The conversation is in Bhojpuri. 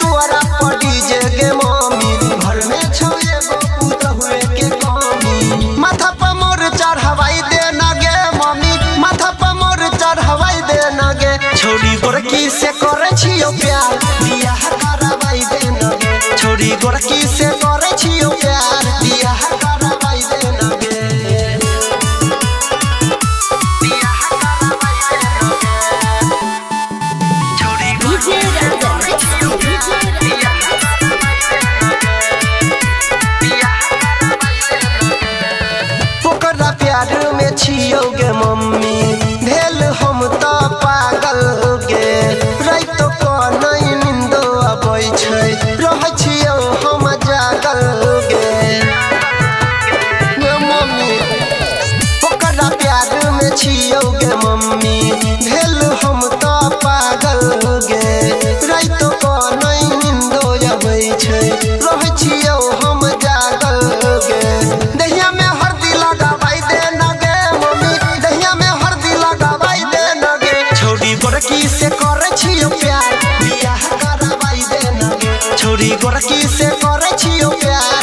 दुआरा पर डीजे गे मम्मी घर में छवे पुत हुए के कमी माथा पर मोर चढ़ावाई दे न गे मम्मी माथा पर मोर चढ़ावाई दे न गे छोड़ी गोरकी से करे छियो प्यार बियाह करवाई दे न गे छोड़ी गोरकी से करे छियो प्यार बियाह करवाई दे न गे बियाह करवाई दे न गे छोड़ी गोरकी से करे छियो प्यार बियाह करवाई दे न गे बियाह करवाई दे न गे ओकरा प्यार में छियो गे मम्मी भेल हम तो पागल गे रात को नहीं नींदो आबै छै रहै छियो हम जागल गे मम्मी ओकरा प्यार में छियो गे मम्मी भेल हम तो पागल गे रात को नहीं नींदो आबै छै रहै छियो हम जागल गे दहिया में हरदी लगावाई दे न गे मम्मी दहिया में हरदी लगावाई दे न गे छोड़ी गोरकी से करे छियो प्यार बियाह करवाई दे न गे छोड़ी गोरकी से करे छियो प्यार